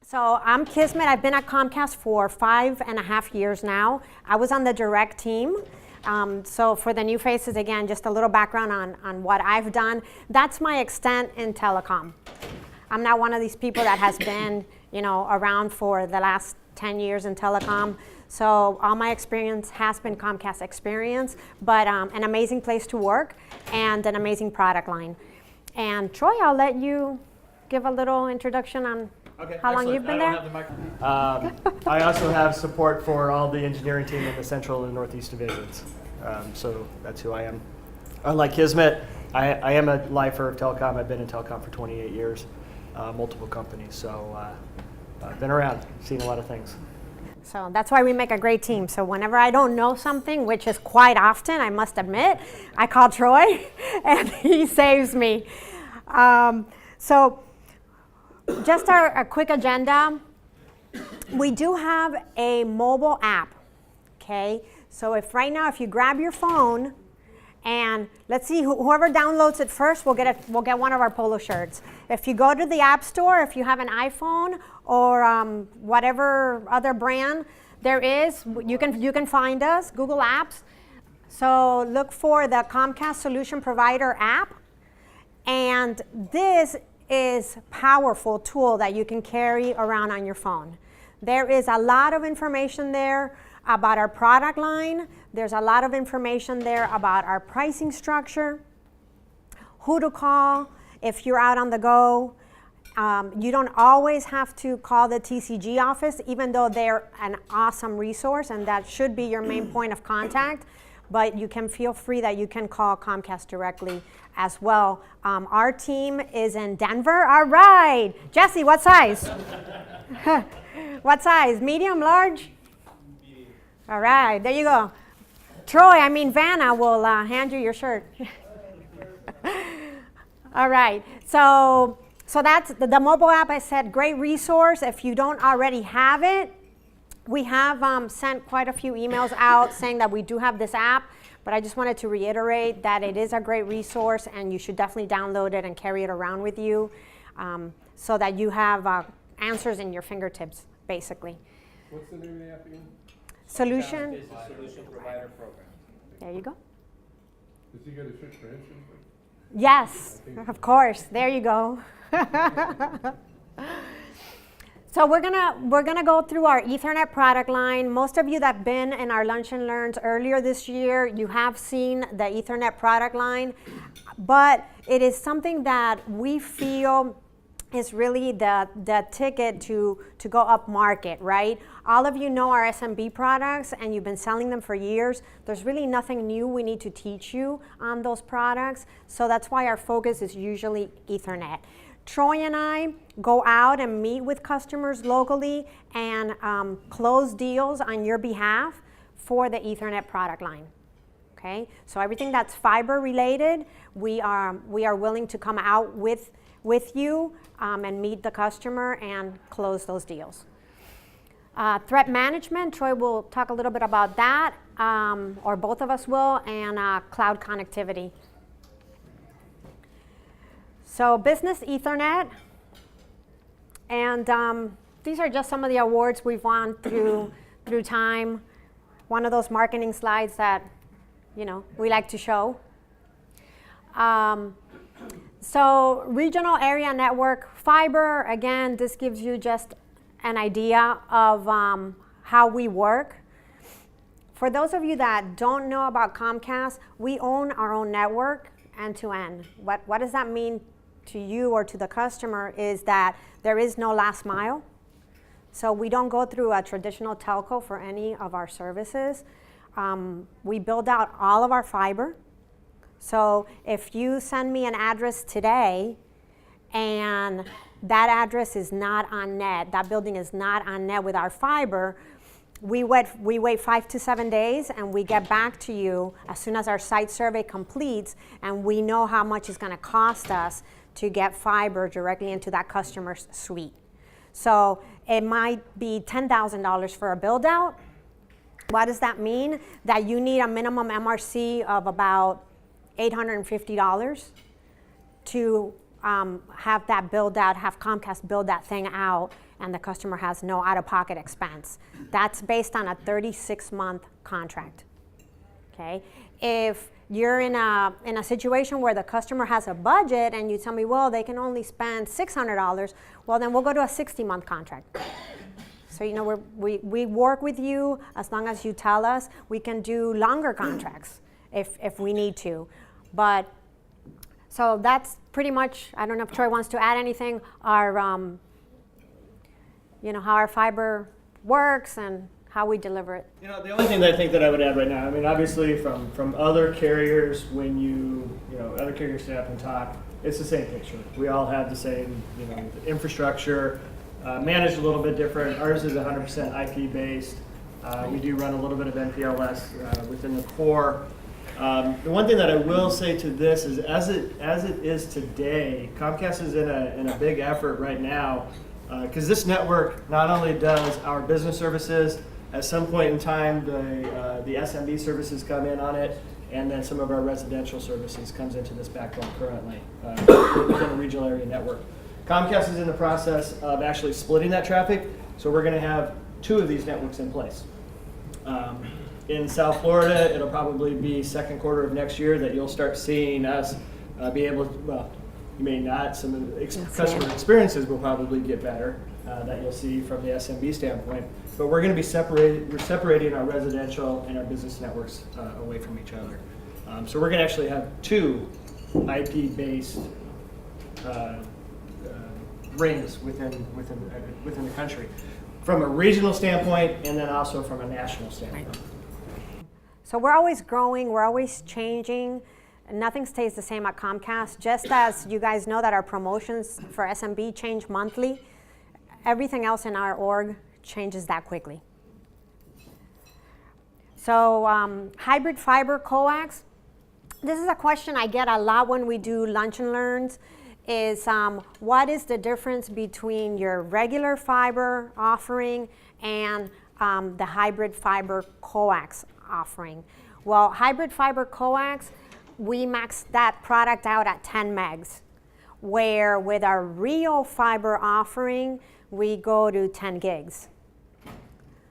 So I'm Kismet. I've been at Comcast for 5.5 years now. I was on the direct team. So for the new faces, again, just a little background on what I've done. That's my extent in telecom. I'm not one of these people that has been, around for the last 10 years in telecom. So all my experience has been Comcast experience, but an amazing place to work and an amazing product line. And Troy, I'll let you give a little introduction on how long you've been there. I don't have the microphone. I also have support for all the engineering team in the Central and Northeast divisions. So that's who I am. Unlike Kismet, I am a lifer of telecom. I've been in telecom for 28 years, multiple companies. So I've been around, seen a lot of things. So that's why we make a great team. So whenever I don't know something, which is quite often, I must admit, I call Troy and he saves me. So just a quick agenda. We do have a mobile app, okay? So if you grab your phone and let's see, whoever downloads it first, we'll get one of our polo shirts. If you go to the App Store, if you have an iPhone or whatever other brand there is, you can find us, Google Apps. So look for the Comcast Solution Provider app, and this is powerful tool that you can carry around on your phone. There is a lot of information there about our product line. There's a lot of information there about our pricing structure, who to call if you're out on the go. You don't always have to call the TCG office, even though they're an awesome resource and that should be your main point of contact. But you can feel free that you can call Comcast directly as well. Our team is in Denver. All right. Jesse, what size? What size? Medium, large? Medium. All right. There you go. Vanna will hand you your shirt. All right. So that's the mobile app. I said great resource. If you don't already have it, we have sent quite a few emails out saying that we do have this app, but I just wanted to reiterate that it is a great resource and you should definitely download it and carry it around with you so that you have answers in your fingertips, basically. What's the name of the app again? Solution Provider Program. There you go. Does he get a shirt for instance? Yes, of course. There you go. So we're gonna go through our Ethernet product line. Most of you that have been in our Lunch and Learns earlier this year, you have seen the Ethernet product line, but it is something that we feel is really the ticket to go up market, right? All of you know our SMB products and you've been selling them for years. There's really nothing new we need to teach you on those products. So that's why our focus is usually Ethernet. Troy and I go out and meet with customers locally and close deals on your behalf for the Ethernet product line. Okay, so everything that's fiber related, we are willing to come out with you and meet the customer and close those deals. Threat management, Troy will talk a little bit about that, or both of us will, and cloud connectivity. So business Ethernet, and these are just some of the awards we've won through time. One of those marketing slides that we like to show. So regional area network fiber, again, this gives you just an idea of how we work. For those of you that don't know about Comcast, we own our own network end to end. What does that mean to you or to the customer is that there is no last mile. So we don't go through a traditional telco for any of our services. We build out all of our fiber. So if you send me an address today and that address is not on net, that building is not on net with our fiber, we wait 5 to 7 days and we get back to you as soon as our site survey completes and we know how much it's going to cost us to get fiber directly into that customer's suite. So it might be $10,000 for a build out. What does that mean? That you need a minimum MRC of about $850 to have that build out, have Comcast build that thing out, and the customer has no out-of-pocket expense. That's based on a 36-month contract. Okay? If you're in a situation where the customer has a budget and you tell me, well, they can only spend $600, well, then we'll go to a 60-month contract. So, you know, we work with you as long as you tell us. We can do longer contracts if we need to. But, so that's pretty much, I don't know if Troy wants to add anything, our, you know, how our fiber works and how we deliver it. You know, the only thing that I think that I would add right now, I mean, obviously from other carriers, when you know, other carriers stand up and talk, it's the same picture. We all have the same, you know, infrastructure, managed a little bit different. Ours is 100% IP based. We do run a little bit of MPLS within the core. The one thing that I will say to this is, as it is today, Comcast is in a big effort right now, because this network not only does our business services. At some point in time, the SMB services come in on it, and then some of our residential services comes into this backbone currently within a regional area network. Comcast is in the process of actually splitting that traffic, so we're going to have 2 of these networks in place. In South Florida, it'll probably be second quarter of next year that you'll start seeing us be able to, well, you may not, some of the customer experiences will probably get better that you'll see from the SMB standpoint. But we're going to be separating our residential and our business networks away from each other. So we're going to actually have 2 IP-based rings within the country, from a regional standpoint and then also from a national standpoint. So we're always growing, we're always changing. Nothing stays the same at Comcast. Just as you guys know that our promotions for SMB change monthly, everything else in our org changes that quickly. So hybrid fiber coax, this is a question I get a lot when we do lunch and learns, is what is the difference between your regular fiber offering and the hybrid fiber coax offering? Well, hybrid fiber coax, we max that product out at 10 megs, where with our Rio fiber offering, we go to 10 gigs.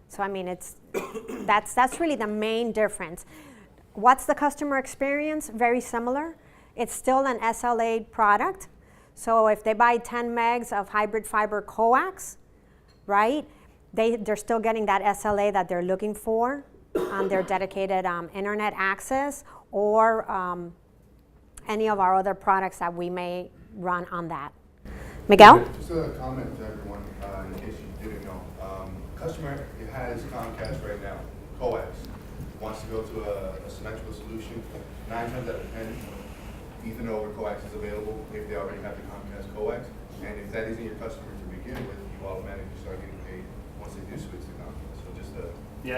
So I mean, that's really the main difference. What's the customer experience? Very similar. It's still an SLA product. So if they buy 10 megs of hybrid fiber coax, right, they're still getting that SLA that they're looking for on their dedicated internet access, or any of our other products that we may run on that. Miguel? Just a comment to everyone, in case you didn't know. Customer has Comcast right now, coax, wants to go to a symmetrical solution. 9 times out of 10, Ethernet over coax is available if they already have the Comcast coax. And if that isn't your customer to begin with, you automatically start getting paid once they do switch to Comcast. So just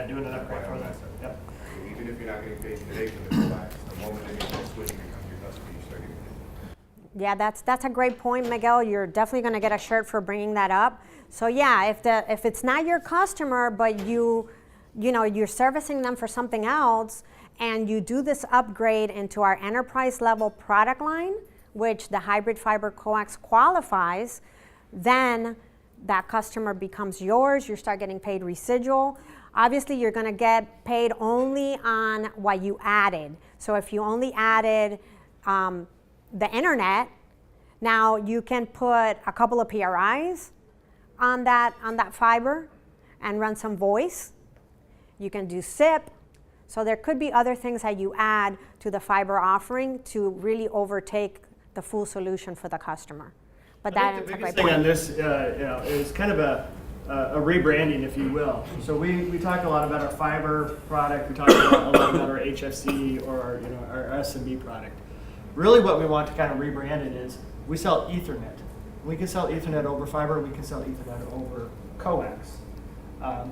doing an upgrade for that. Yep. So even if you're not getting paid today for the coax, the moment they make that switch and become your customer, you start getting paid. Yeah, that's a great point, Miguel. You're definitely going to get a shirt for bringing that up. So yeah, if it's not your customer, but you know you're servicing them for something else, and you do this upgrade into our enterprise level product line, which the hybrid fiber coax qualifies, then that customer becomes yours. You start getting paid residual. Obviously, you're going to get paid only on what you added. So if you only added the internet, now you can put a couple of PRIs on that fiber and run some voice. You can do SIP. So there could be other things that you add to the fiber offering to really overtake the full solution for the customer. But I think the biggest thing on this is kind of a rebranding, if you will. So we talk a lot about our fiber product. We talk a lot about our HFC or our SMB product. Really what we want to kind of rebrand it is we sell Ethernet. We can sell Ethernet over fiber. We can sell Ethernet over coax,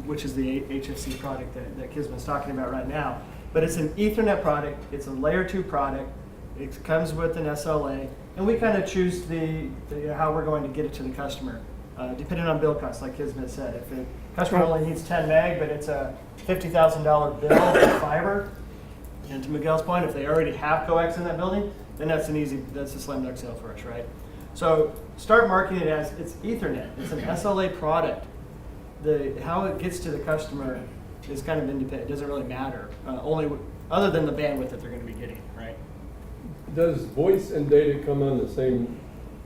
which is the HFC product that Kisman's talking about right now. But it's an Ethernet product. It's a layer 2 product. It comes with an SLA. And we kind of choose how we're going to get it to the customer, depending on bill costs, like Kisman said. If the customer only needs 10 meg, but it's a $50,000 bill for fiber, and to Miguel's point, if they already have coax in that building, then that's a slam dunk sale for us, right? So start marketing it as it's Ethernet. It's an SLA product. How it gets to the customer is kind of independent. It doesn't really matter. Other than the bandwidth that they're going to be getting, right? Does voice and data come on the same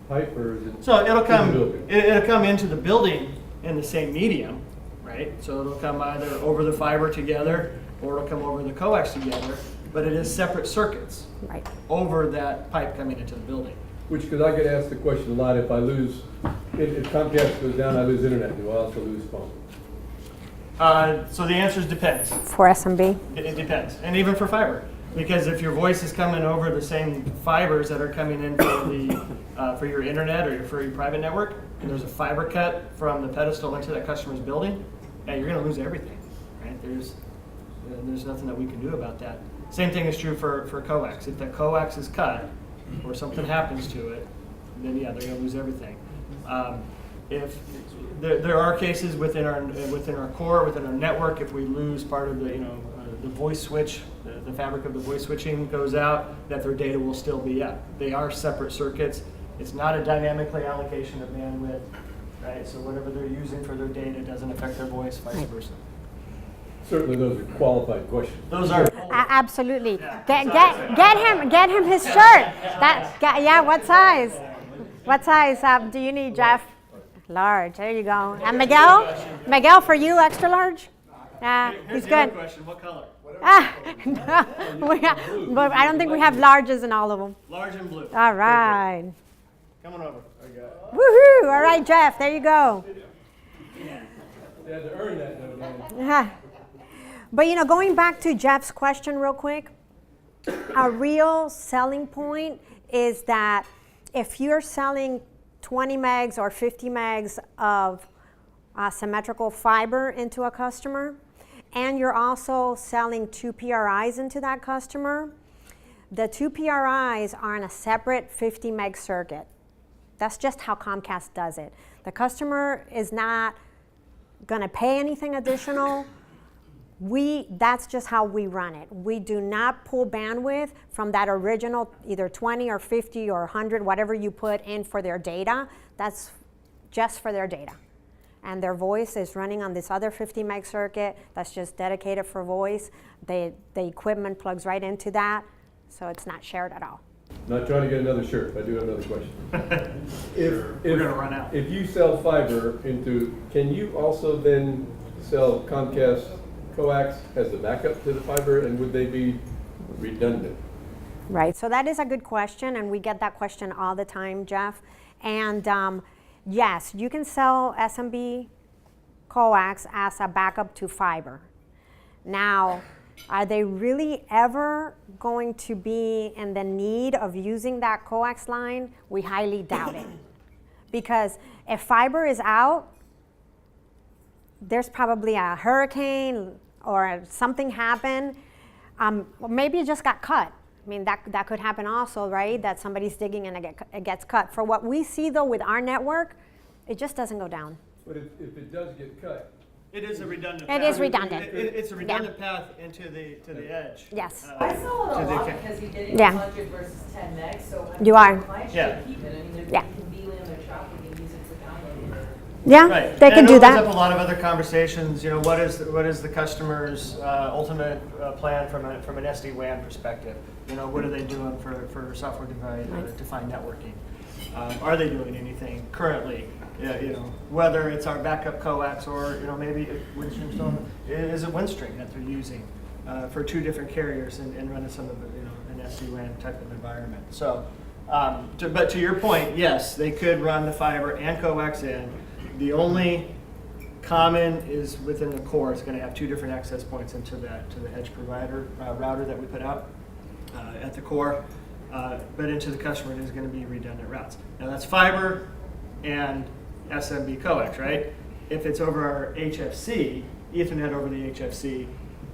pipe, or is it? So it'll in come. the building? It'll come into the building in the same medium, right? So it'll come either over the fiber together, or it'll come over the coax together. But it is separate circuits Right. over that pipe coming into the building. Which, because I get asked the question a lot, if if Comcast goes down, I lose internet, do I also lose phone? So the answer is depends. For SMB. It depends, and even for fiber, because if your voice is coming over the same fibers that are coming in for your internet or for your private network, and there's a fiber cut from the pedestal into that customer's building, yeah, you're going to lose everything, right? There's nothing that we can do about that. Same thing is true for coax. If that coax is cut or something happens to it, then yeah, they're going to lose everything. If there are cases within our core, within our network, if we lose part of the voice switch, the fabric of the voice switching goes out, that their data will still be up. They are separate circuits. It's not a dynamically allocation of bandwidth, right? So whatever they're using for their data doesn't affect their voice, vice versa. Certainly those are qualified questions. Those are Absolutely. Yeah. Get him his shirt. Yeah. What size? What size do you need, Jeff? Large. There you go. And Miguel, for you, extra large. Here's He's the other good. question. What color? No, but I don't think we have larges in all of them. Large and blue. All right. Come on over. I got it. Woohoo! All right, Jeff. There you go. They had to earn that, though, Dan. Yeah. But going back to Jeff's question real quick, a real selling point is that if you're selling 20 megs or 50 megs of symmetrical fiber into a customer, and you're also selling 2 PRIs into that customer, the 2 PRIs are in a separate 50 meg circuit. That's just how Comcast does it. The customer is not going to pay anything additional. That's just how we run it. We do not pull bandwidth from that original either 20 or 50 or 100, whatever you put in for their data. That's just for their data. And their voice is running on this other 50 meg circuit that's just dedicated for voice. The equipment plugs right into that, so it's not shared at all. Not trying to get another shirt, but I do have another question. We're going to run out. If you sell fiber can you also then sell Comcast coax as a backup to the fiber, and would they be redundant? Right, so that is a good question, and we get that question all the time, Jeff. And yes, you can sell SMB coax as a backup to fiber. Now, are they really ever going to be in the need of using that coax line? We highly doubt it. Because if fiber is out, there's probably a hurricane or something happened. Maybe it just got cut. I mean, that could happen also, right? That somebody's digging and it gets cut. For what we see, though, with our network, it just doesn't go down. But if it does get cut, It is a redundant It path. is redundant. It's a redundant path into the edge. Yes. I saw it to a the lot account. because he did it Yeah. 100 versus 10 megs, so I mean, You are. clients Yeah. should keep it. I mean, Yeah. they can be on their traffic and use it for downloading. Yeah, Right. they And can it do opens that. up a lot of other conversations. What is the customer's ultimate plan from an SD-WAN perspective? What are they doing for software-defined networking? Are they doing anything currently? Whether it's our backup coax or maybe Windstream's doing, is it Windstream that they're using for 2 different carriers and running some of an SD-WAN type of environment. So, but to your point, yes, they could run the fiber and coax in. The only common is within the core. It's going to have 2 different access points to the edge provider router that we put out at the core, but into the customer it is going to be redundant routes. Now that's fiber and SMB coax, right? If it's over our HFC, Ethernet over the HFC,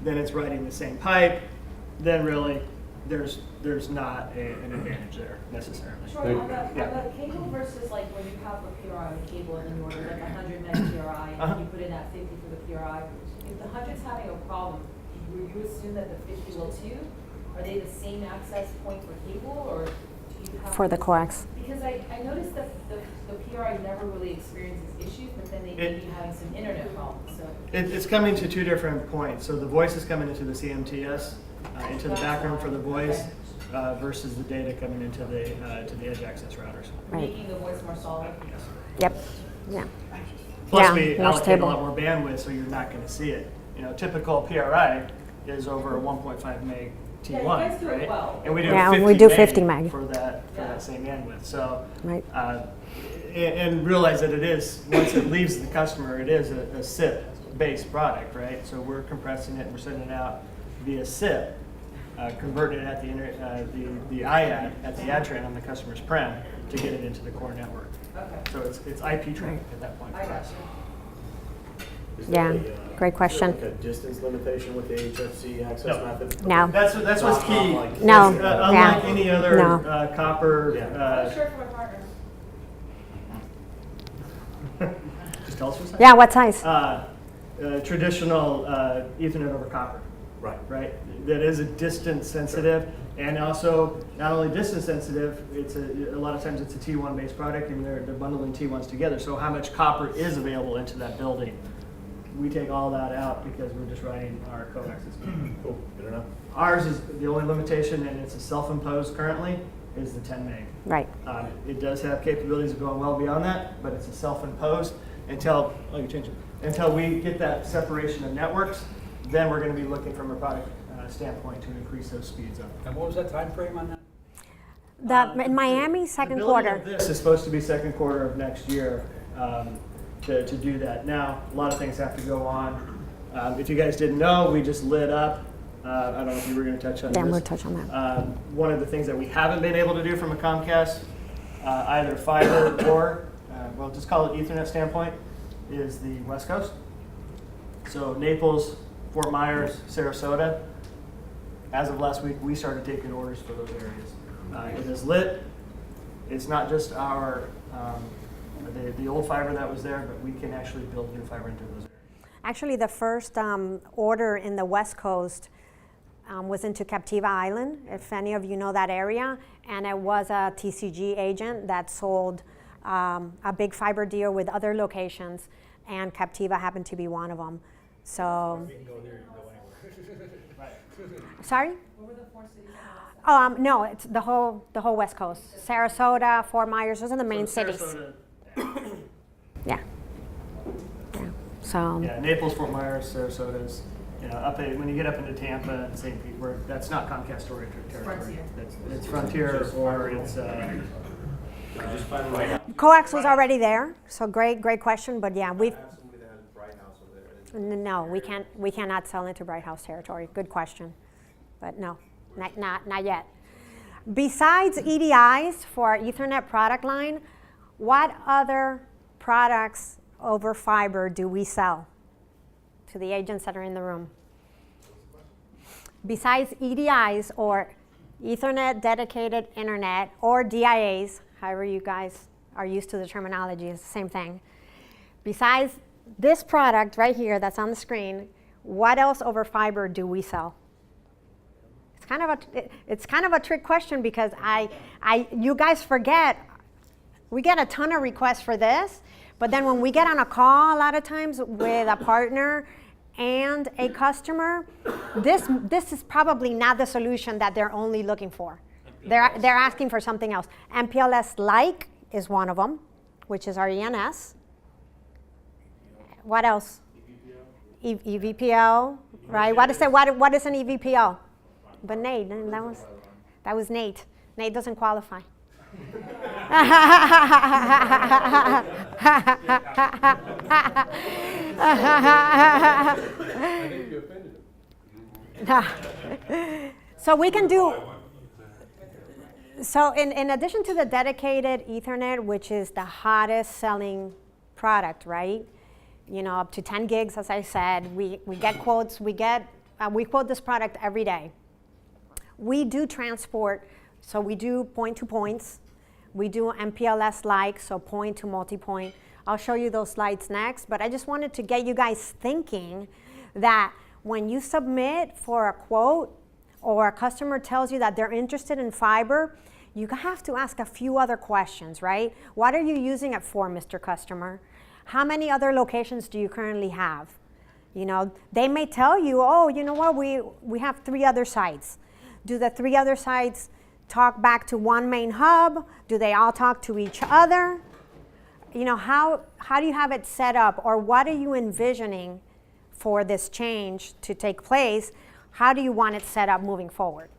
then it's riding the same pipe. Then really, there's not an advantage there necessarily. Sure, Thank on you. the cable versus like when you have a PRI on the cable and then you order like 100 meg PRI and you put in that 50 for the PRI, if the 100's having a problem, will you assume that the 50 will too? Are they the same access point for cable, or do you have. For the coax. Because I noticed that the PRI never really experiences issues, but then they may be having some internet problems, so. It's coming to two different points. So the voice is coming into the CMTS, into the backroom for the voice, versus the data coming into to the edge access routers. Right. Making the voice more solid. Yep. Yeah. Plus, Yeah, we more allocate stable. a lot more bandwidth, so you're not going to see it. Typical PRI is over a 1.5 meg T1, Yeah, you guys do it right? well. And we do Yeah, 50 we do meg 50 meg. for that same bandwidth. So, Right. And realize that it is, once it leaves the customer, it is a SIP-based product, right? So we're compressing it and we're sending it out via SIP, converting it at the IAD, at the ADTRAN on the customer's prem to get it into the core network. Okay, So it's IP traffic at that point I for got us. you. Is Yeah, there a, great question. Is there like a distance limitation with the HFC access No. method? No. That's what's key. Unlike- No. Unlike Yeah. any other No. copper, I'm sure for my partner. just tell us what size. Yeah, what size? Traditional Ethernet over copper, Right. right? That is a distance sensitive, and also not only distance sensitive. It's a lot of times it's a T1 based product, and they're bundling T1s together. So how much copper is available into that building? We take all that out because we're just writing our coaxes. Cool, good enough. Ours is the only limitation, and it's a self-imposed currently, is the 10 meg. Right. It does have capabilities of going well beyond that, but it's a self-imposed until we get that separation of networks. Then we're going to be looking from a product standpoint to increase those speeds up. And what was that time frame on that? In Miami, second The building quarter. of this is supposed to be second quarter of next year to do that. Now, a lot of things have to go on. If you guys didn't know, we just lit up. I don't know if you were going to touch on Yeah, this. we'll touch on that. One of the things that we haven't been able to do from a Comcast, either fiber or, well, just call it Ethernet standpoint, is the West Coast. So Naples, Fort Myers, Sarasota. As of last week, we started taking orders for those areas. It is lit. It's not just our the old fiber that was there, but we can actually build new fiber into those areas. Actually, the first order in the West Coast was into Captiva Island, if any of you know that area, and it was a TCG agent that sold a big fiber deal with other locations, and Captiva happened to be one of them. So, You can go there, you can go anywhere. sorry? What were the 4 cities on that? No, it's the whole West Coast. Sarasota, Fort Myers, those are the main So cities. Sarasota, Yeah. Yeah. So. yeah, Naples, Fort Myers, Sarasota's, up when you get up into Tampa and St. Pete, where that's not Comcast territory. Frontier. It's Frontier or it's. I just find right now. Coax was already there, so great question. But yeah, we've I have somebody that has Bright House over there. no, we cannot sell into Bright House territory. Good question, but no, not yet. Besides EDIs for our Ethernet product line, what other products over fiber do we sell to the agents that are in the room? Besides EDIs or Ethernet dedicated internet or DIAs, however you guys are used to the terminology, it's the same thing. Besides this product right here that's on the screen, what else over fiber do we sell? It's kind of a trick question because you guys forget, we get a ton of requests for this, but then when we get on a call a lot of times with a partner and a customer, this is probably not the solution that they're only looking for. They're asking for something else. MPLS-like is one of them, which is our ENS. What else? EVPO, right? What is an EVPO? But Nate, that was Nate. Nate doesn't qualify. I think you offended him. So we can do. So in addition to the dedicated Ethernet, which is the hottest selling product, right? Up to 10 gigs, as I said. We get quotes. We quote this product every day. We do transport, so we do point-to-points. We do MPLS-like, so point to multi-point. I'll show you those slides next, but I just wanted to get you guys thinking that when you submit for a quote or a customer tells you that they're interested in fiber, you have to ask a few other questions, right? What are you using it for, Mr. Customer? How many other locations do you currently have? You know, they may tell you, oh, you know what, we have 3 other sites. Do the 3 other sites talk back to one main hub? Do they all talk to each other? You know, how do you have it set up, or what are you envisioning for this change to take place? How do you want it set up moving forward?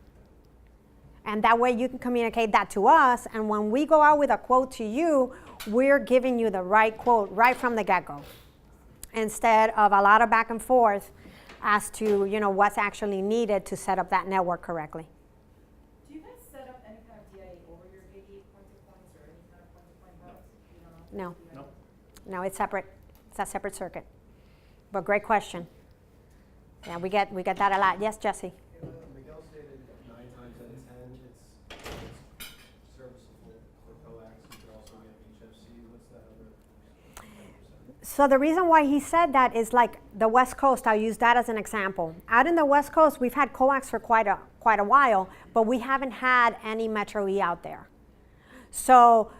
And that way you can communicate that to us, and when we go out with a quote to you, we're giving you the right quote right from the get-go, instead of a lot of back and forth as to, you know, what's actually needed to set up that network correctly. Do you guys set up any kind of DIA over your 88 point-to-points or any kind of point-to-point hubs? You don't have to No. do that? No. No, it's separate. It's a separate circuit. But great question. Yeah, we get that a lot. Yes, Jesse? Miguel stated 9 times out of 10 it's serviceable for coax. You could also get HFC. What's that other 10%? So the reason why he said that is like the West Coast. I'll use that as an example. Out in the West Coast, we've had coax for quite a while, but we haven't had any Metro E out there. So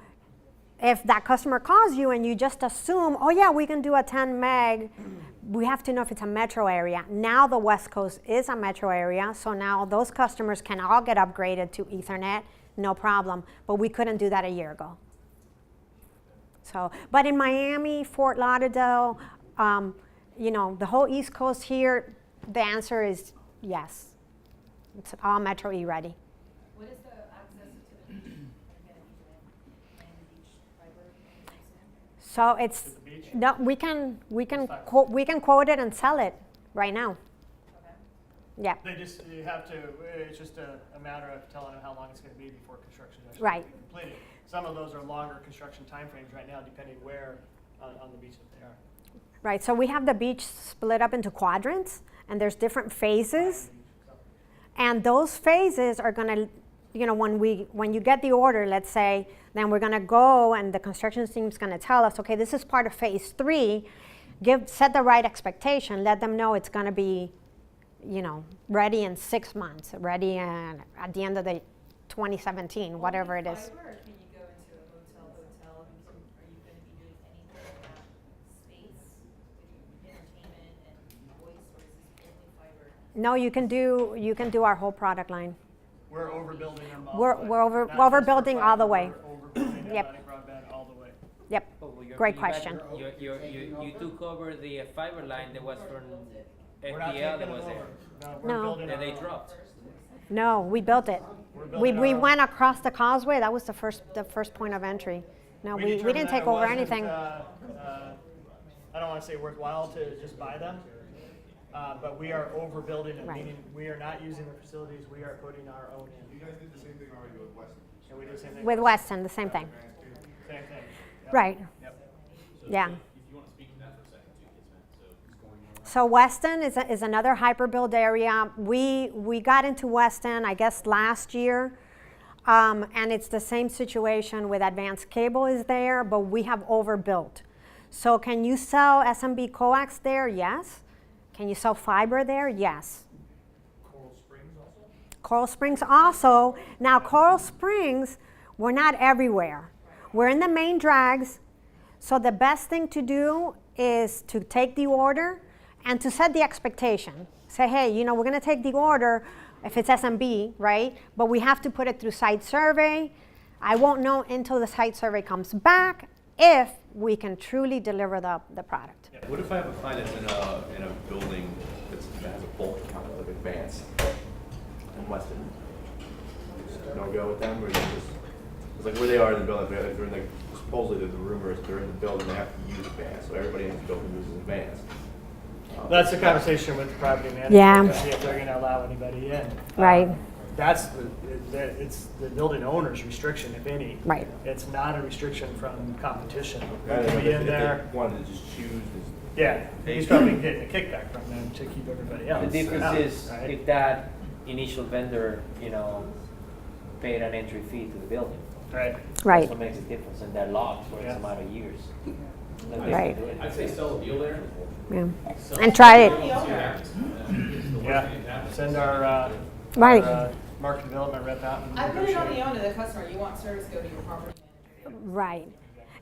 if that customer calls you and you just assume, oh yeah, we can do a 10 meg, we have to know if it's a metro area. Now the West Coast is a metro area, so now those customers can all get upgraded to Ethernet, no problem. But we couldn't do that a year ago. So, but in Miami, Fort Lauderdale, you know, the whole East Coast here, the answer is yes. It's all Metro E ready. What is the access to the beach? Again, and beach fiber? So it's To the beach? no, we can quote it and sell it right now. Okay. Yeah, You have to, it's just a matter of telling them how long it's going to be before construction is actually Right. completed. Some of those are longer construction timeframes right now, depending where on the beach that they are. right. So we have the beach split up into quadrants, and there's different phases, and those phases are going to, you know, when you get the order, let's say, then we're going to go and the construction team's going to tell us, okay, this is part of phase 3. Set the right expectation. Let them know it's going to be, you know, ready in 6 months, ready at the end of the 2017, whatever it is. Fiber, or can you go into a hotel? Are you going to be doing anything in that space? Entertainment and voice, or is this only fiber? No, you can do our whole product line. We're overbuilding them all We're- the way. we're over- Not we're just for overbuilding all the fiber, way. We're overbuilding Yep. Atlantic broadband all the way. Yep. Oh, well, Great you question. You took over the fiber line that was from We're not FPL taking that them was there. over. No, we're No. building And our they own. dropped. No, we built it. We're We building our own. went across the causeway. That was the first point of entry. No, we determined didn't that take it over wasn't, anything. I don't want to say worthwhile to just buy them, but we are overbuilding them, Right. meaning we are not using the facilities, we are putting our own You in. guys did the same thing already with Weston. And we do the same thing. With Weston, the same thing. Same thing. Yep. Right. Yep. Yeah. So Weston is another hyper-build area. We got into Weston, I guess, last year, and it's the same situation with Advanced Cable is there, but we have overbuilt. So can you sell SMB coax there? Yes. Can you sell fiber there? Yes. Coral Springs also. Now Coral Springs, we're not everywhere. We're in the main drags. So the best thing to do is to take the order and to set the expectation. Say, hey, you know, we're going to take the order if it's SMB, right? But we have to put it through site survey. I won't know until the site survey comes back if we can truly deliver the product. What if I have a client that's in a building that has a bulk account, like Advance in Weston? No go with them, or you just, it's like where they are in the building, they're in the, supposedly the rumor is they're in the building, they have to use Advance, so everybody in the building uses Advance. That's a conversation with the property manager. Yeah. To see if they're going to allow anybody in. Right. That's it's the building owner's restriction, if any. Right. It's not a restriction from competition. Rather They than can be in if there. they wanted to just choose, Yeah, he's probably getting a kickback from them to keep everybody else. The difference out, is right? if that initial vendor, you know, paid an entry fee to the building. Right. Right. That's what makes a difference, and they're locked for Yeah. some amount of years. Then they Right. can do it. I'd say sell a deal there. Yeah. And try it. Yeah. Send our Right. market development rep out and I put it on negotiate. the owner, the customer, you want service, go to your property manager. Right.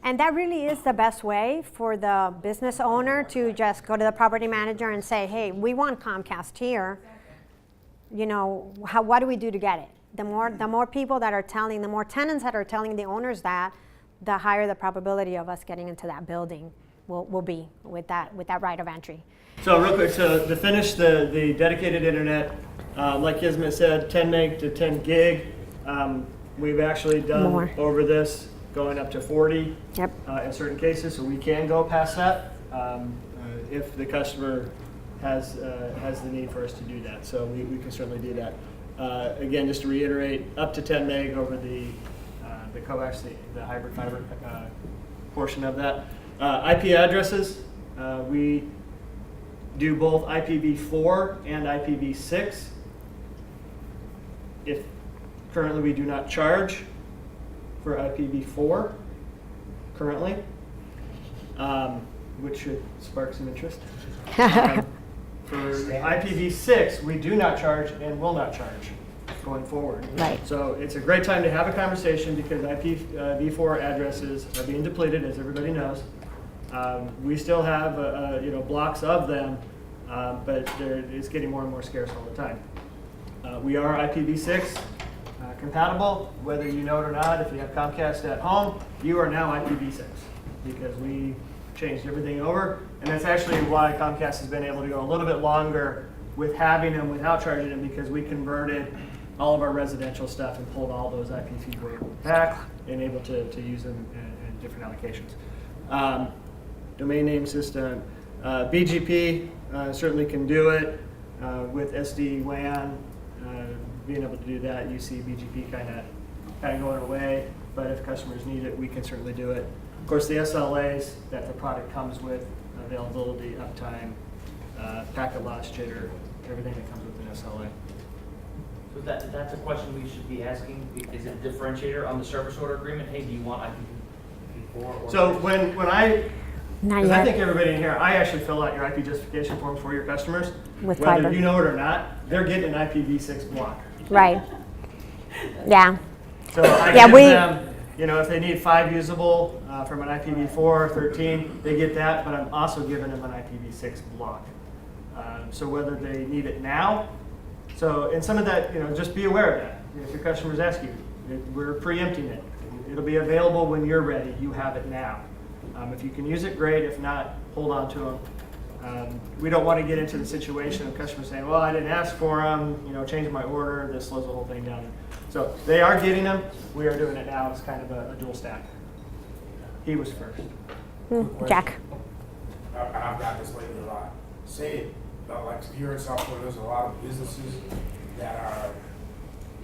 And that really is the best way for the business owner to just go to the property manager and say, hey, we want Comcast here. You know, what do we do to get it? The more people that are telling, the more tenants that are telling the owners that, the higher the probability of us getting into that building will be with that right of entry. So real quick, so to finish the dedicated internet, like Kismet said, 10 meg to 10 gig. We've actually done More. over this, going up to 40 Yep. in certain cases, so we can go past that if the customer has the need for us to do that. So we can certainly do that. Again, just to reiterate, up to 10 meg over the coax, the hybrid fiber portion of that. IP addresses, we do both IPv4 and IPv6. If currently we do not charge for IPv4 currently, which should spark some interest. For IPv6, we do not charge and will not charge going forward. Right. So it's a great time to have a conversation because IPv4 addresses are being depleted, as everybody knows. We still have blocks of them, but it's getting more and more scarce all the time. We are IPv6 compatible, whether you know it or not. If you have Comcast at home, you are now IPv6 because we changed everything over, and that's actually why Comcast has been able to go a little bit longer with having them without charging them, because we converted all of our residential stuff and pulled all those IPv4 back and able to use them in different allocations. Domain name system, BGP certainly can do it with SD-WAN. Being able to do that, you see BGP kind of going away, but if customers need it, we can certainly do it. Of course, the SLAs that the product comes with, availability, uptime, packet loss, jitter, everything that comes with an SLA. So that's a question we should be asking. Is it a differentiator on the service order agreement? Hey, do you want IPv4 or? So when I, Not because I yet. think everybody in here, I actually fill out your IP justification form for your customers. With Whether fiber. you know it or not, they're getting an IPv6 block. Right. Yeah. So I Yeah, give we- them, if they need 5 usable from an IPv4 13, they get that, but I'm also giving them an IPv6 block. So whether they need it now, and some of that, just be aware of that. If your customers ask you, we're preempting it. It'll be available when you're ready. You have it now. If you can use it, great. If not, hold on to them. We don't want to get into the situation of customers saying, well, I didn't ask for them, change my order. This slows the whole thing down. So they are getting them. We are doing it now. It's kind of a dual stack. He was first. Jack. I've got this lately a lot. Say, like here in South Florida, there's a lot of businesses that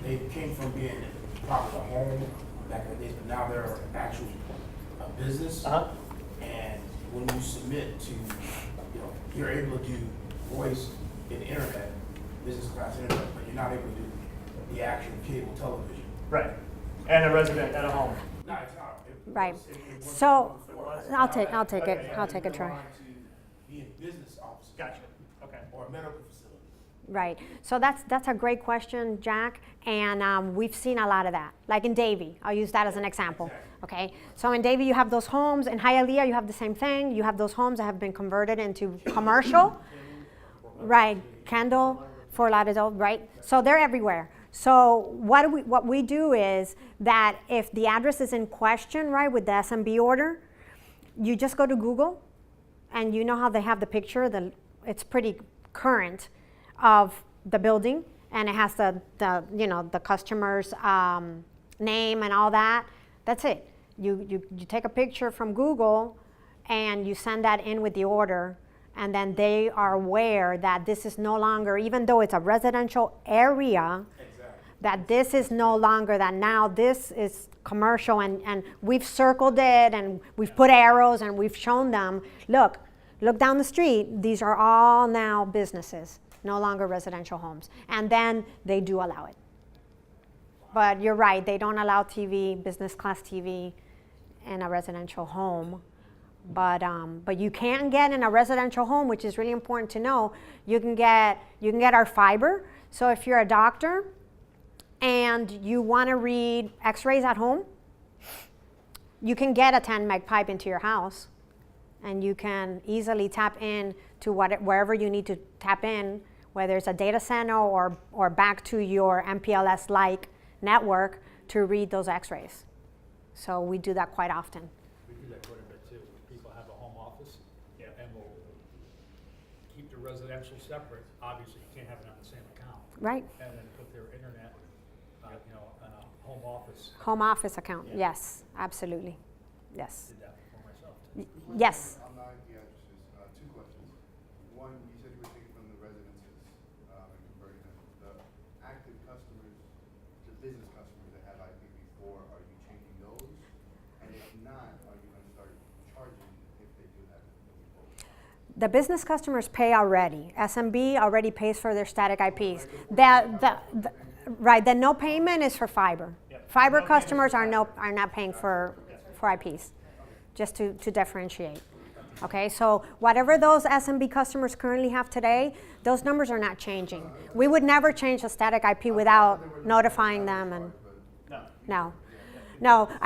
they came from being probably a home back in the days, but now they're actually a business. Uh-huh. And when you submit to, you're able to do voice and internet, business class internet, but you're not able to do the actual cable television. Right. And a resident at a home. No, it's not. Right. So I'll take it. I'll take a try. To be a business officer. Gotcha. Okay. Or a medical facility. Right. So that's a great question, Jack. And we've seen a lot of that. Like in Davie, I'll use that as an example. Okay. So in Davie, you have those homes. In Hialeah, you have the same thing. You have those homes that have been converted into commercial. Right. Kendall, Fort Lauderdale. Right. So they're everywhere. So what we do is that if the address is in question, right, with the SMB order, you just go to Google, and you know how they have the picture. It's pretty current of the building, and it has the customer's name and all that. That's it. You take a picture from Google, and you send that in with the order, and then they are aware that this is no longer, even though it's a residential area, that this is no longer, that now this is commercial, and we've circled it, and we've put arrows, and we've shown them, look down the street, these are all now businesses, no longer residential homes. And then they do allow it. But you're right, they don't allow TV, business class TV, in a residential home. But you can get in a residential home, which is really important to know, you can get our fiber. So if you're a doctor, and you want to read x-rays at home, you can get a 10 meg pipe into your house, and you can easily tap in to wherever you need to tap in, whether it's a data center or back to your MPLS-like network to read those x-rays. So we do that quite often. We do that quite a bit too. People have a home office, and we'll keep the residential separate. Obviously, you can't have it on the same account. Right. And then put their internet, on a home office. Home office account, yes, absolutely, yes. Did that for myself too. Yes. On the IP addresses, two questions. One, you said you were taking from the residences and converting them. The active customers, the business customers that have IPv4, are you changing those? And if not, are you going to start charging if they do have it? The business customers pay already. SMB already pays for their static IPs. Right, the no payment is for fiber. Fiber customers are not paying for IPs, just to differentiate. Okay, so whatever those SMB customers currently have today, those numbers are not changing. We would never change a static IP without notifying them. And no.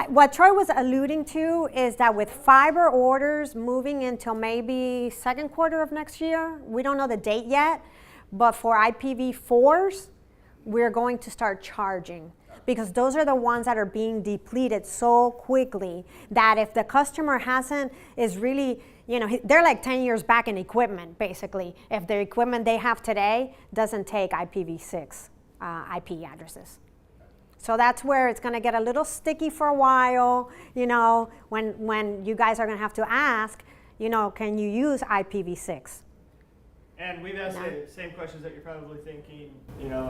What Troy was alluding to is that with fiber orders moving until maybe second quarter of next year, we don't know the date yet, but for IPv4s, we're going to start charging, because those are the ones that are being depleted so quickly that if the customer is really, they're like 10 years back in equipment, basically, if the equipment they have today doesn't take IPv6 IP addresses. So that's where it's going to get a little sticky for a while, when you guys are going to have to ask, can you use IPv6? And we've asked the same questions that you're probably thinking,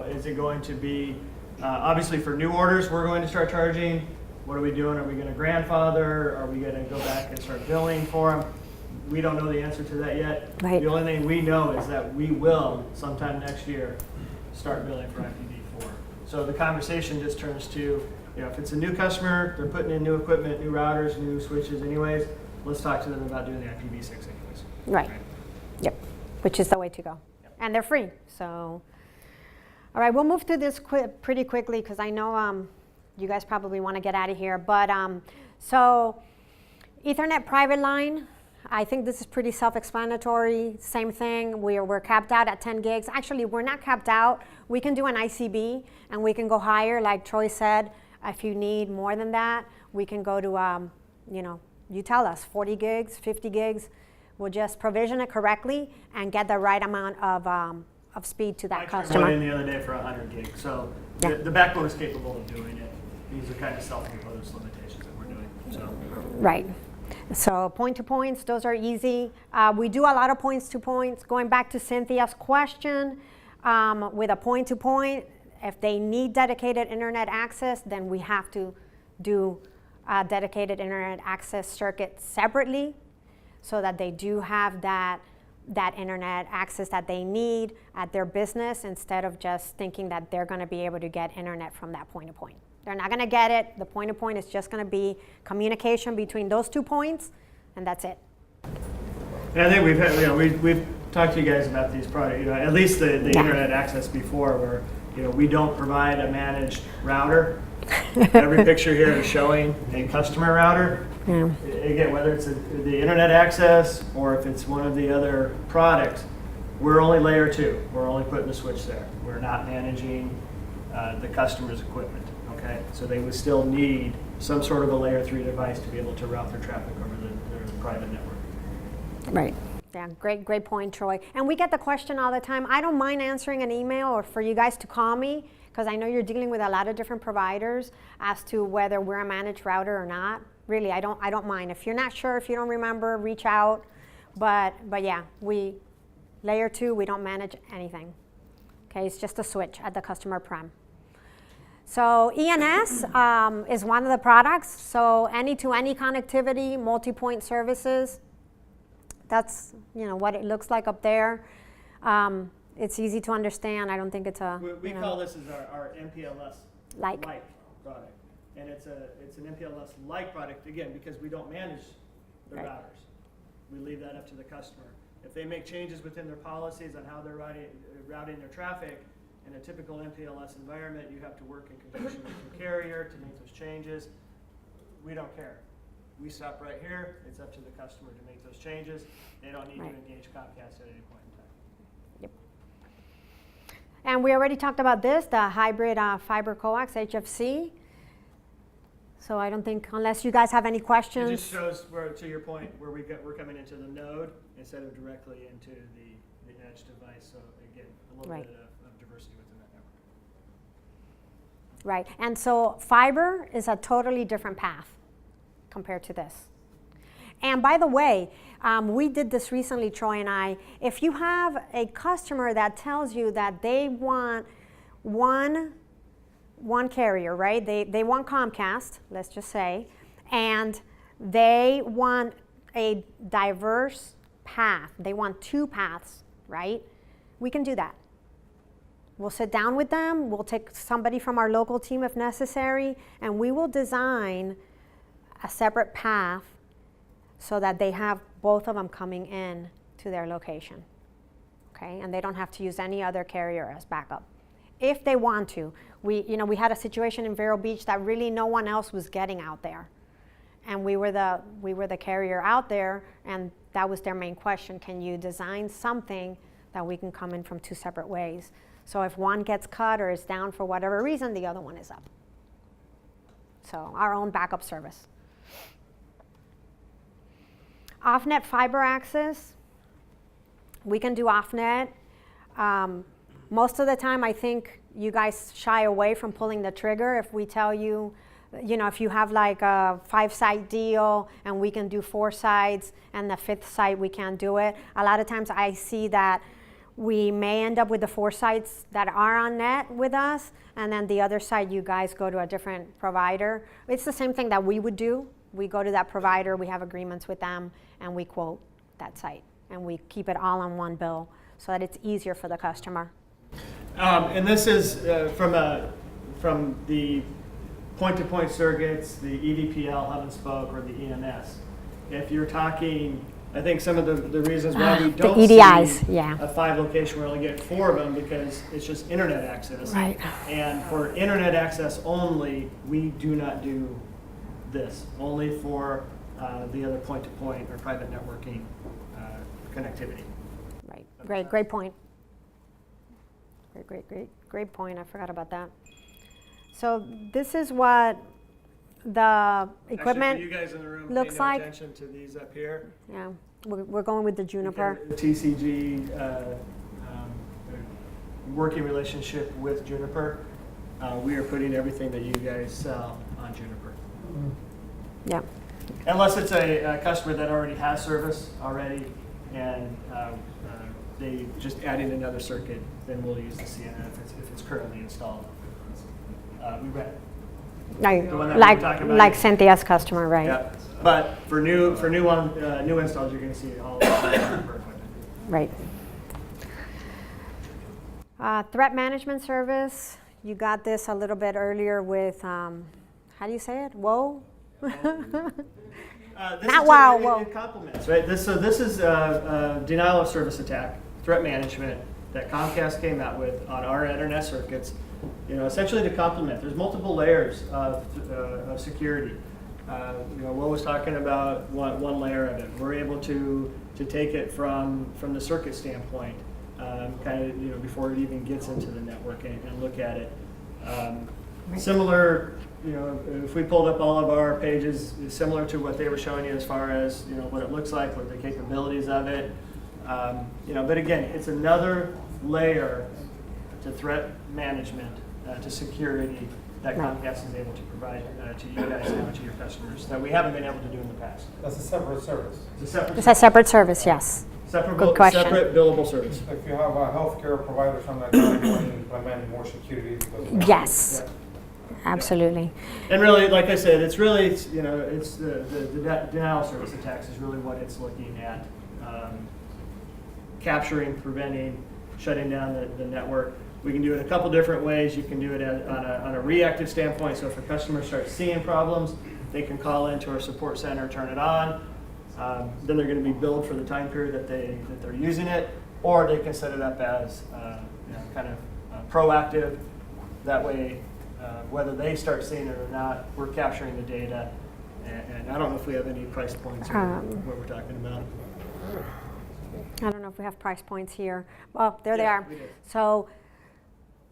is it going to be, obviously for new orders, we're going to start charging. What are we doing? Are we going to grandfather? Are we going to go back and start billing for them? We don't know the answer to that yet. Right. The only thing we know is that we will, sometime next year, start billing for IPv4. So the conversation just turns to, if it's a new customer, they're putting in new equipment, new routers, new switches anyways, let's talk to them about doing the IPv6 anyways. Right. Yep. Which is the way to go. And they're free. So, all right, we'll move through this pretty quickly, because I know you guys probably want to get out of here. But so Ethernet private line, I think this is pretty self-explanatory. Same thing. We're capped out at 10 gigs. Actually, we're not capped out. We can do an ICB, and we can go higher, like Troy said. If you need more than that, we can go to, you tell us, 40 gigs, 50 gigs. We'll just provision it correctly and get the right amount of speed to that customer. I turned one in the other day for 100 gigs, so the backbone is capable of doing it. These are kind of self-imposed limitations that we're doing. So. Right. So point-to-points, those are easy. We do a lot of points-to-points. Going back to Cynthia's question, with a point-to-point, if they need dedicated internet access, then we have to do a dedicated internet access circuit separately, so that they do have that internet access that they need at their business, instead of just thinking that they're going to be able to get internet from that point-to-point. They're not going to get it. The point-to-point is just going to be communication between those 2 points, and that's it. And I think we've talked to you guys about these products, at least the internet access before, where we don't provide a managed router. Every picture here is showing a customer router. Yeah. Again, whether it's the internet access or if it's one of the other products, we're only layer 2. We're only putting the switch there. We're not managing the customer's equipment. Okay, so they would still need some sort of a layer 3 device to be able to route their traffic over their private network. Right. Yeah, great point, Troy. And we get the question all the time. I don't mind answering an email or for you guys to call me, because I know you're dealing with a lot of different providers as to whether we're a managed router or not. Really, I don't mind. If you're not sure, if you don't remember, reach out. But yeah, layer 2, we don't manage anything. Okay, it's just a switch at the customer prem. So ENS is one of the products. So any-to-any connectivity, multi-point services. That's what it looks like up there. It's easy to understand. I don't think it's a. We call this as our MPLS-like product, and it's an MPLS-like product again because we don't manage the routers. We leave that up to the customer. If they make changes within their policies on how they're routing their traffic, In a typical MPLS environment, you have to work in conjunction with your carrier to make those changes. We don't care. We stop right here. It's up to the customer to make those changes. They don't need to engage Comcast at any point in time. Yep. And we already talked about this, the hybrid fiber coax, HFC. So I don't think, unless you guys have any questions. It just shows where, to your point, where we're coming into the node instead of directly into the edge device. So again, a little bit of diversity within that network. Right, and so fiber is a totally different path compared to this. And by the way, we did this recently, Troy and I. If you have a customer that tells you that they want one carrier, right? They want Comcast, let's just say, and they want a diverse path. They want 2 paths, right? We can do that. We'll sit down with them. We'll take somebody from our local team if necessary, and we will design a separate path so that they have both of them coming in to their location, okay? And they don't have to use any other carrier as backup. If they want to. We had a situation in Vero Beach that really no one else was getting out there. And we were the carrier out there, and that was their main question. Can you design something that we can come in from 2 separate ways? So if one gets cut or is down for whatever reason, the other one is up. So our own backup service. Off-net fiber access, we can do off-net. Most of the time, I think you guys shy away from pulling the trigger if we tell you, if you have like a 5-site deal and we can do 4 sites and the 5th site we can't do it. A lot of times I see that we may end up with the 4 sites that are on net with us, and then the other side you guys go to a different provider. It's the same thing that we would do. We go to that provider, we have agreements with them, and we quote that site. And we keep it all on one bill so that it's easier for the customer. And this is from the point-to-point circuits, the EVPL, hub and spoke, or the EMS. If you're talking, I think some of the reasons why we don't the EDIs, see yeah. a 5 location, we're only getting 4 of them because it's just internet access. Right. And for internet access only, we do not do this. Only for the other point-to-point or private networking connectivity. Right. Great point. Great point. I forgot about that. So this is what the equipment Actually, for you guys in the room, looks pay no like. attention to these up here. Yeah, we're going with the Juniper. The TCG working relationship with Juniper. We are putting everything that you guys sell on Juniper. Yeah. Unless it's a customer that already has service already and they just adding another circuit, then we'll use the CNN if it's currently installed. We read it. Like Cynthia's customer, right? Yeah. But for new installs, you're going to see all of Juniper equipment. Right. Threat management service. You got this a little bit earlier with, how do you say it? Whoa? Not wow, whoa. It complements, right? This is a denial of service attack, threat management that Comcast came out with on our internet circuits. Essentially to complement. There's multiple layers of security. Will was talking about one layer of it. We're able to take it from the circuit standpoint, before it even gets into the network and look at it. Similar, if we pulled up all of our pages, similar to what they were showing you as far as what it looks like, what the capabilities of it. But again, it's another layer to threat management, to security that Comcast is able to provide to you guys and to your customers that we haven't been able to do in the past. That's a separate service. It's a separate service, yes. Good question. Separate billable service. If you have a healthcare provider, something like that, you want to implement more security. Yes. Yeah. Absolutely. And really, like I said, it's really, it's the denial of service attacks is really what it's looking at. Capturing, preventing, shutting down the network. We can do it a couple different ways. You can do it on a reactive standpoint. So if a customer starts seeing problems, they can call into our support center, turn it on. Then they're going to be billed for the time period that they're using it, or they can set it up as kind of proactive. That way, whether they start seeing it or not, we're capturing the data. And I don't know if we have any price points or what we're talking about. I don't know if we have price points here. Well, there they Yeah, are. we did. So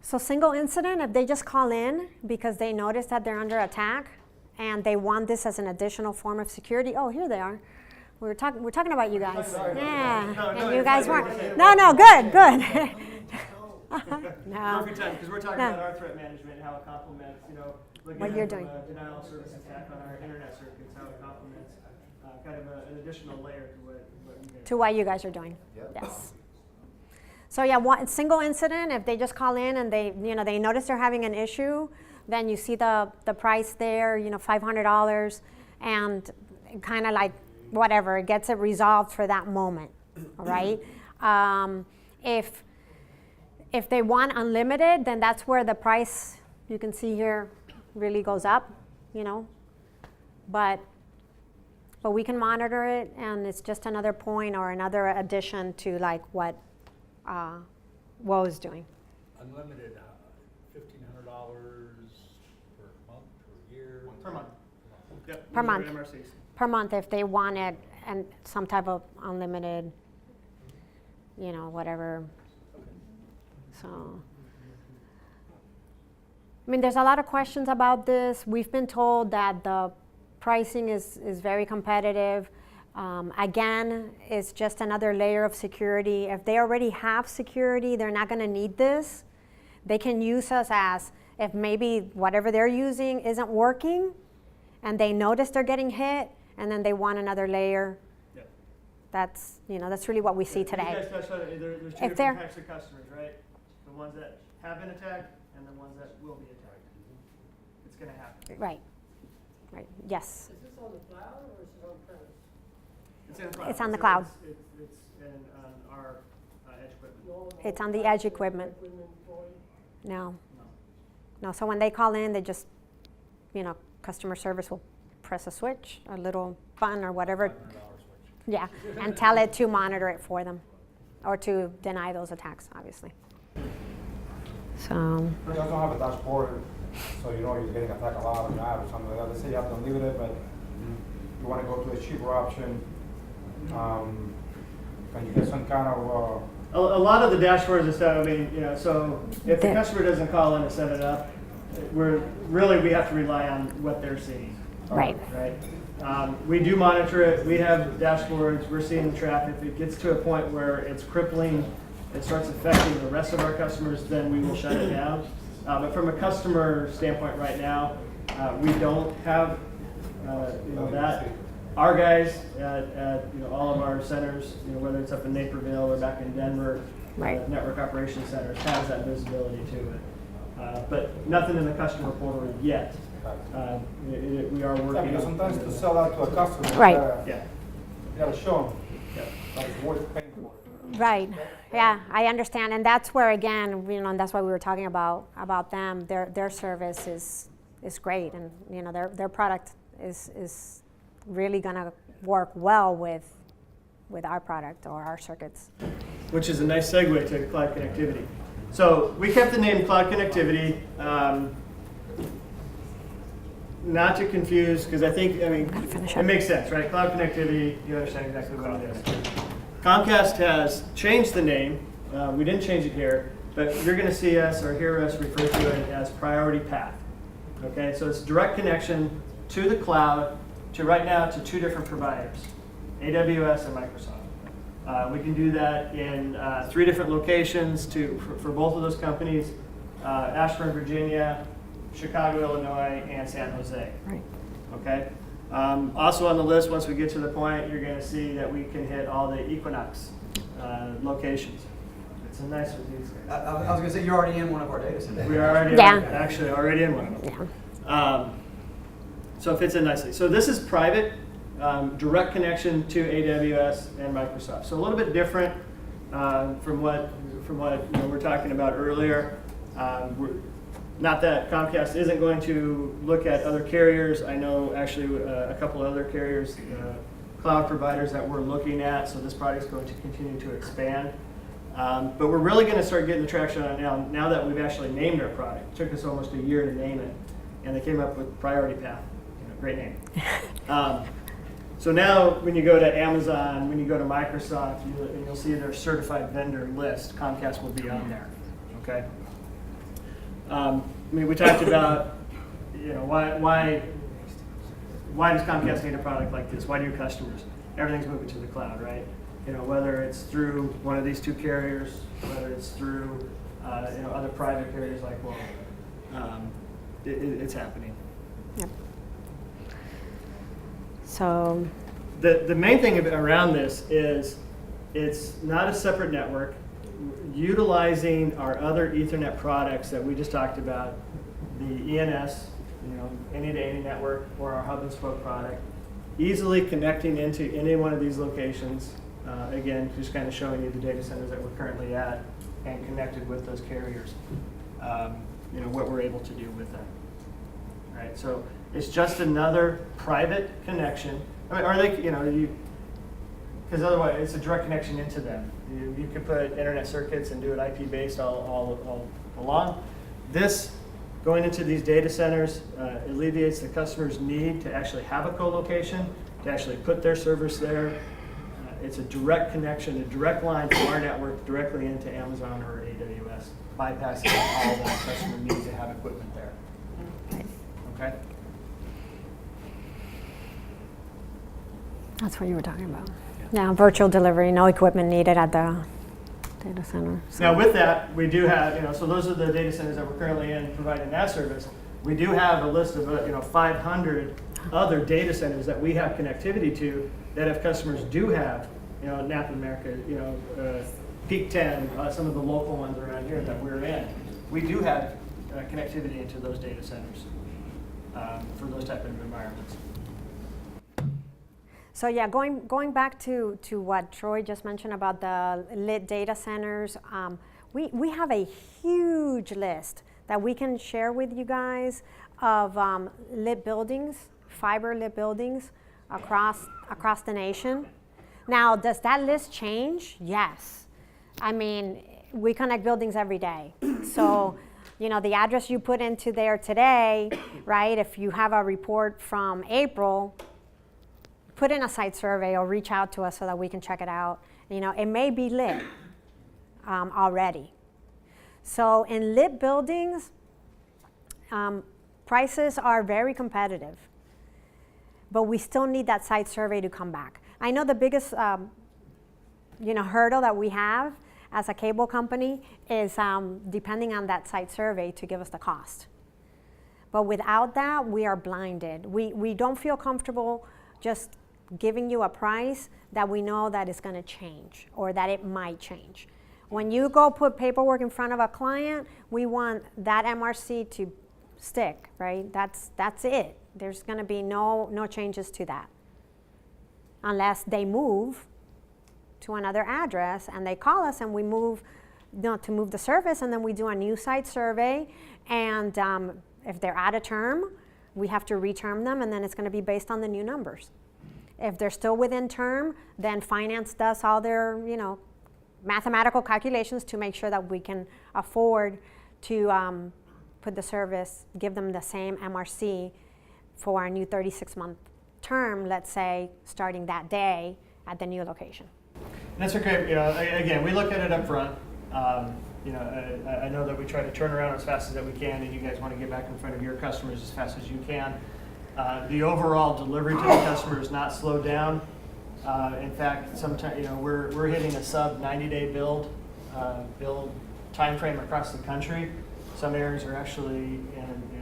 single incident, if they just call in because they notice that they're under attack and they want this as an additional form of security. Oh, here they are. We're talking about you guys. Yeah, No, and it's you guys fine. weren't. No, good. No. Perfect time, because we're talking No. about our threat management and how it complements, looking What at you're from doing. a denial of service attack on our internet circuits, how it complements kind of an additional layer to what you guys. To what you guys are doing. Yes. So yeah, single incident, if they just call in and they notice they're having an issue, then you see the price there, $500, and kind of like whatever, it gets it resolved for that moment, all right? If they want unlimited, then that's where the price, you can see here, really goes up, But we can monitor it, and it's just another point or another addition to like what Woe is doing. Unlimited, $1,500 per month, per year? Per month. Yep, Per these are month. MRCs. Per month if they want it, and some type of unlimited, whatever. So, there's a lot of questions about this. We've been told that the pricing is very competitive. Again, it's just another layer of security. If they already have security, they're not going to need this. They can use us as if maybe whatever they're using isn't working, and they notice they're getting hit, and then they want another layer. Yep. That's really what we see You today. guys touched on it. There's two If different they're- types of customers, right? The ones that have been attacked and the ones that will be attacked. It's going to happen. Right. Yes. Is this on the cloud or is it on premise? It's in the cloud. It's on the cloud. It's in our edge equipment. It's on the edge equipment. No. No. So when they call in, they just, customer service will press a switch, a little button or whatever. $500 switch. Yeah, and tell it to monitor it for them, or to deny those attacks, obviously. So. You also have a dashboard, so you're getting attacked a lot on that or something like that. Let's say you have to leave it, but you want to go to a cheaper option. Can you get some kind of A lot of the dashboards and stuff, so if the customer doesn't call in and set it up, we have to rely on what they're seeing. Right. Right. We do monitor it. We have dashboards. We're seeing the traffic. If it gets to a point where it's crippling, it starts affecting the rest of our customers, then we will shut it down. But from a customer standpoint right now, we don't have that. Our guys at all of our centers, whether it's up in Naperville or back in Denver, Right. network operations centers has that visibility to it. But nothing in the customer portal yet. We are working. because sometimes to sell out to a customer, Right. Yeah. You gotta show them. Yeah. Like it's worth paying for. Right. Yeah, I understand, and that's where again, and that's why we were talking about them. Their service is great, and their product is really gonna work well with our product or our circuits. Which is a nice segue to cloud connectivity. So we kept the name cloud connectivity, not to confuse, because I think, finish it up. makes sense, right? Cloud connectivity, you understand exactly what it is. Comcast has changed the name. We didn't change it here, but you're going to see us or hear us refer to it as priority path. Okay, so it's direct connection to the cloud, right now to two different providers, AWS and Microsoft. We can do that in 3 different locations for both of those companies, Ashburn, Virginia, Chicago, Illinois, and San Jose. Right. Okay. Also on the list, once we get to the point, you're going to see that we can hit all the Equinox locations. It's a nice with these guys. I was going to say, you're already in one of our data centers. We are already actually already in one of them. Yeah. So it fits in nicely. So this is private, direct connection to AWS and Microsoft. So a little bit different from what we're talking about earlier. Not that Comcast isn't going to look at other carriers. I know actually a couple other carriers, cloud providers that we're looking at. So this product is going to continue to expand. But we're really going to start getting the traction on it now that we've actually named our product. It took us almost a year to name it, and they came up with Priority Path. Great name. So now when you go to Amazon, when you go to Microsoft, you'll see their certified vendor list. Comcast will be on there. Okay. I mean, we talked about, why does Comcast need a product like this? Why do your customers? Everything's moving to the cloud, right? Whether it's through one of these two carriers, whether it's through other private carriers like, it's happening. Yep. So the main thing around this is it's not a separate network. Utilizing our other Ethernet products that we just talked about, the ENS, any-to-any network, or our hub and spoke product, easily connecting into any one of these locations. Again, just kind of showing you the data centers that we're currently at and connected with those carriers. What we're able to do with them. Right. So it's just another private connection. I mean, are they? Because otherwise it's a direct connection into them. You could put internet circuits and do it IP-based all along. This going into these data centers alleviates the customer's need to actually have a co-location, to actually put their servers there. It's a direct connection, a direct line from our network directly into Amazon or AWS, bypassing all that customer needs to have equipment there. Okay? that's what you were talking about. Yeah, virtual delivery, no equipment needed at the data center. So. Now with that, we do have, so those are the data centers that we're currently in providing that service. We do have a list of 500 other data centers that we have connectivity to that if customers do have, Napa America, Peak 10, some of the local ones around here that we're in, we do have connectivity into those data centers for those type of environments. So yeah, going back to what Troy just mentioned about the lit data centers, we have a huge list that we can share with you guys of lit buildings, fiber lit buildings across the nation. Now, does that list change? Yes. I mean, we connect buildings every day. So, the address you put into there today, right, if you have a report from April, put in a site survey or reach out to us so that we can check it out. It may be lit already. So in lit buildings, prices are very competitive, but we still need that site survey to come back. I know the biggest hurdle that we have as a cable company is depending on that site survey to give us the cost. But without that, we are blinded. We don't feel comfortable just giving you a price that we know that is going to change or that it might change. When you go put paperwork in front of a client, we want that MRC to stick, right? That's it. There's going to be no changes to that. Unless they move to another address and they call us and we move to move the service, and then we do a new site survey, and if they're out of term, we have to reterm them, and then it's going to be based on the new numbers. If they're still within term, then finance does all their mathematical calculations to make sure that we can afford to put the service, give them the same MRC for a new 36-month term, let's say, starting that day at the new location. That's okay. Again, we look at it up front. I know that we try to turn around as fast as we can, and you guys want to get back in front of your customers as fast as you can. The overall delivery to the customer is not slowed down. In fact, sometimes we're hitting a sub 90-day build time frame across the country. Some areas are actually,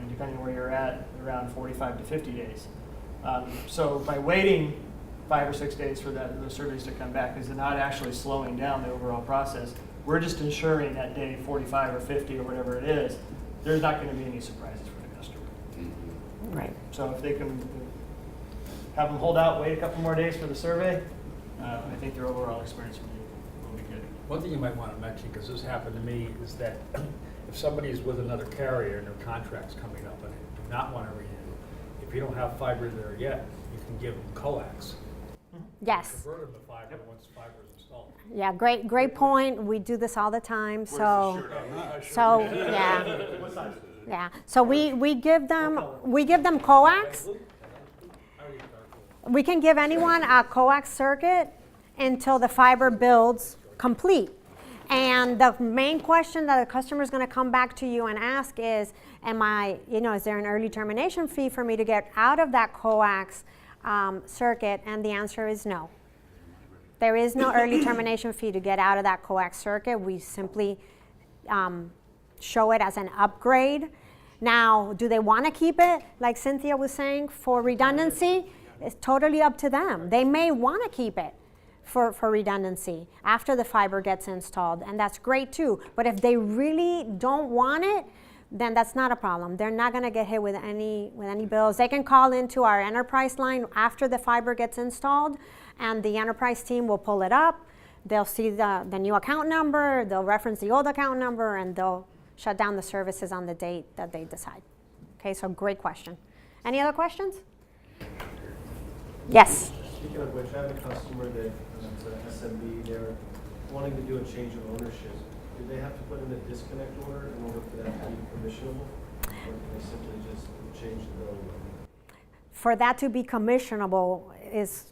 depending on where you're at, around 45 to 50 days. So by waiting 5 or 6 days for those surveys to come back, is not actually slowing down the overall process. We're just ensuring that day 45 or 50 or whatever it is, there's not going to be any surprises for the customer. Right. So if they can have them hold out, wait a couple more days for the survey, I think their overall experience will be good. One thing you might want to mention, because this happened to me, is that if somebody is with another carrier and their contract's coming up and they do not want to renew, if you don't have fiber there yet, you can give them coax. Yes. Convert them to fiber once fiber is installed. installed. Yeah, great point. We do this all the time, so, yeah. Yeah, so we give them coax. We can give anyone a coax circuit until the fiber build's complete. And the main question that a customer is going to come back to you and ask is, is there an early termination fee for me to get out of that coax circuit? And the answer is no. There is no early termination fee to get out of that coax circuit. We simply show it as an upgrade. Now, do they want to keep it, like Cynthia was saying, for redundancy? It's totally up to them. They may want to keep it for redundancy after the fiber gets installed, and that's great too. But if they really don't want it, then that's not a problem. They're not going to get hit with any bills. They can call into our enterprise line after the fiber gets installed, and the enterprise team will pull it up. They'll see the new account number, they'll reference the old account number, and they'll shut down the services on the date that they decide. Okay, so great question. Any other questions? Yes. Speaking of which, I have a customer that is an SMB. They're wanting to do a change of ownership. Do they have to put in a disconnect order in order for that to be commissionable, or can they simply just change the billing? For that to be commissionable is,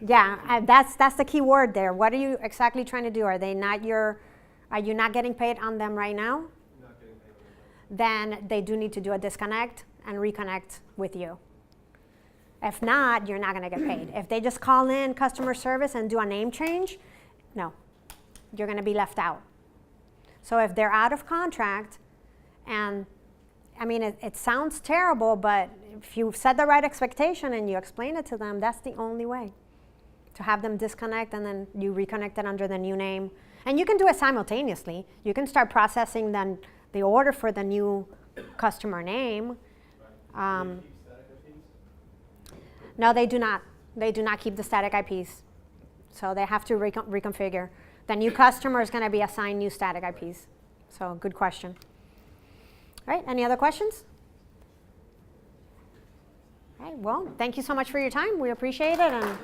that's the key word there. What are you exactly trying to do? Are you not getting paid on them right now? Not getting paid on that. Then they do need to do a disconnect and reconnect with you. If not, you're not going to get paid. If they just call in customer service and do a name change, no, you're going to be left out. So if they're out of contract, and I mean, it sounds terrible, but if you set the right expectation and you explain it to them, that's the only way to have them disconnect, and then you reconnect it under the new name. And you can do it simultaneously. You can start processing then the order for the new customer name. No, they do not. They do not keep the static IPs. So they have to reconfigure. The new customer is going to be assigned new static IPs. So good question. All right, any other questions? All right, well, thank you so much for your time. We appreciate it. And